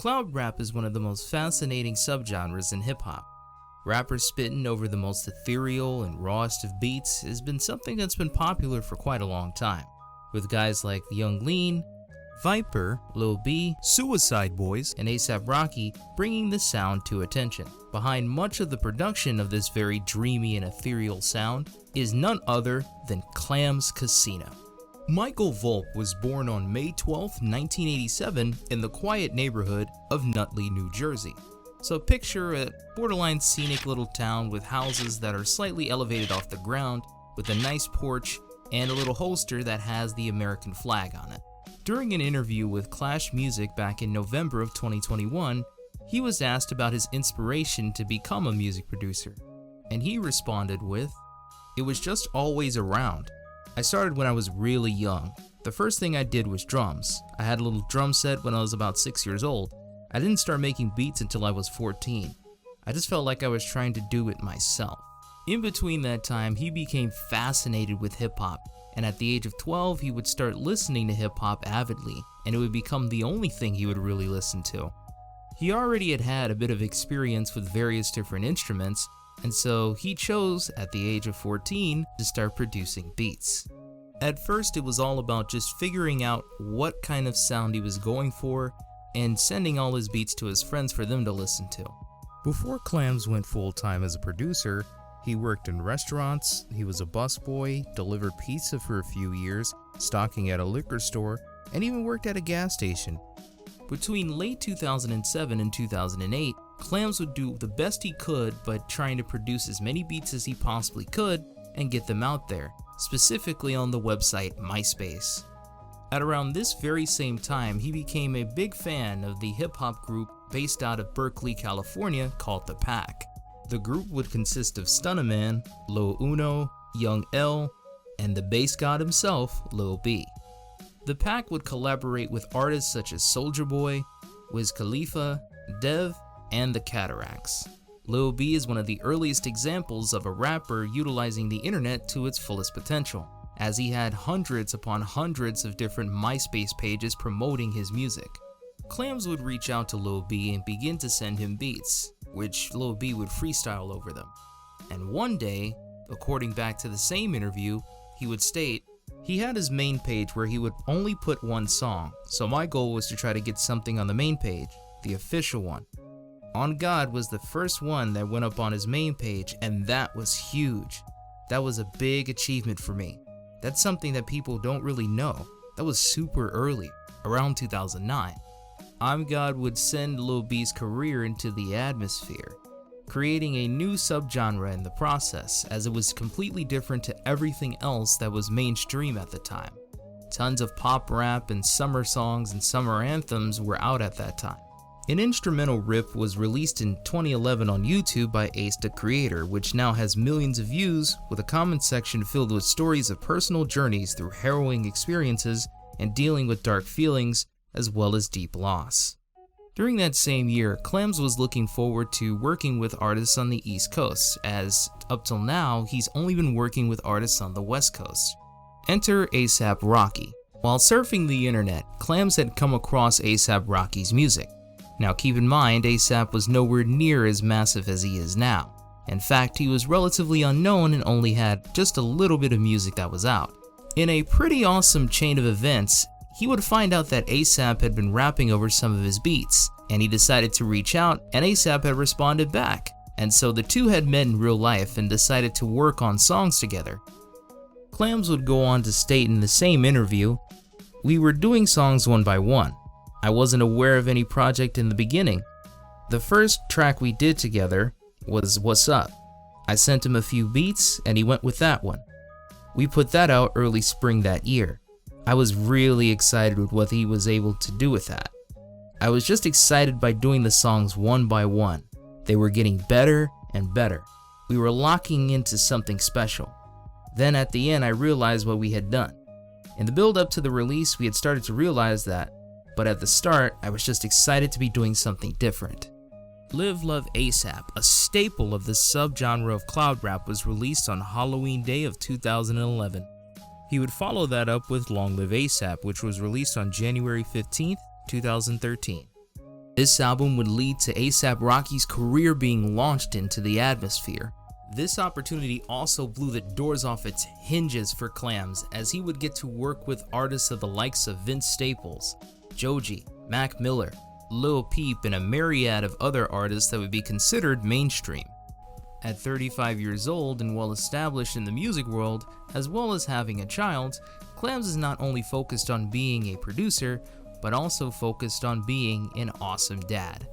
Cloud rap is one of the most fascinating subgenres in hip-hop. Rappers spitting over the most ethereal and rawest of beats has been something that's been popular for quite a long time, with guys like Young Lean, Viper, Lil B, Suicide Boys, and A$AP Rocky bringing the sound to attention. Behind much of the production of this very dreamy and ethereal sound is none other than Clams Casino. Michael Volpe was born on May 12, 1987 in the quiet neighborhood of Nutley, New Jersey. So picture a borderline scenic little town with houses that are slightly elevated off the ground, with a nice porch and a little holster that has the American flag on it. During an interview with Clash Music back in November of 2021, he was asked about his inspiration to become a music producer, and he responded with, "It was just always around. I started when I was really young. The first thing I did was drums. I had a little drum set when I was about 6 years old. I didn't start making beats until I was 14. I just felt like I was trying to do it myself." In between that time, he became fascinated with hip-hop, and at the age of 12, he would start listening to hip-hop avidly, and it would become the only thing he would really listen to. He already had a bit of experience with various different instruments, and so he chose, at the age of 14, to start producing beats. At first, it was all about just figuring out what kind of sound he was going for and sending all his beats to his friends for them to listen to. Before Clams went full-time as a producer, he worked in restaurants, he was a busboy, delivered pizza for a few years, stocking at a liquor store, and even worked at a gas station. Between late 2007 and 2008, Clams would do the best he could by trying to produce as many beats as he possibly could and get them out there, specifically on the website MySpace. At around this very same time, he became a big fan of the hip-hop group based out of Berkeley, California called The Pack. The group would consist of Stunna Man, Lil Uno, Young L, and the bass god himself, Lil B. The Pack would collaborate with artists such as Soulja Boy, Wiz Khalifa, Dev, and the Cataracts. Lil B is one of the earliest examples of a rapper utilizing the internet to its fullest potential, as he had hundreds upon hundreds of different MySpace pages promoting his music. Clams would reach out to Lil B and begin to send him beats, which Lil B would freestyle over them. And one day, according back to the same interview, he would state, "He had his main page where he would only put one song, so my goal was to try to get something on the main page, the official one. On God was the first one that went up on his main page, and that was huge. That was a big achievement for me. That's something that people don't really know. That was super early, around 2009. I'm God would send Lil B's career into the atmosphere, creating a new subgenre in the process, as it was completely different to everything else that was mainstream at the time. Tons of pop rap and summer songs and summer anthems were out at that time. An instrumental rip was released in 2011 on YouTube by Ace the Creator, which now has millions of views, with a comment section filled with stories of personal journeys through harrowing experiences and dealing with dark feelings, as well as deep loss. During that same year, Clams was looking forward to working with artists on the East Coast, as up till now, he's only been working with artists on the West Coast. Enter A$AP Rocky. While surfing the internet, Clams had come across A$AP Rocky's music. Now keep in mind, A$AP was nowhere near as massive as he is now. In fact, he was relatively unknown and only had just a little bit of music that was out. In a pretty awesome chain of events, he would find out that A$AP had been rapping over some of his beats, and he decided to reach out, and A$AP had responded back. And so the two had met in real life and decided to work on songs together. Clams would go on to state in the same interview, "We were doing songs one by one. I wasn't aware of any project in the beginning. The first track we did together was What's Up. I sent him a few beats and he went with that one. We put that out early spring that year. I was really excited with what he was able to do with that. I was just excited by doing the songs one by one. They were getting better and better. We were locking into something special. Then at the end, I realized what we had done. In the build up to the release, we had started to realize that, but at the start, I was just excited to be doing something different." Live Love A$AP, a staple of the subgenre of cloud rap, was released on Halloween Day of 2011. He would follow that up with Long Live A$AP, which was released on January 15th, 2013. This album would lead to A$AP Rocky's career being launched into the atmosphere. This opportunity also blew the doors off its hinges for Clams, as he would get to work with artists of the likes of Vince Staples, Joji, Mac Miller, Lil Peep, and a myriad of other artists that would be considered mainstream. At 35 years old and well established in the music world, as well as having a child, Clams is not only focused on being a producer, but also focused on being an awesome dad.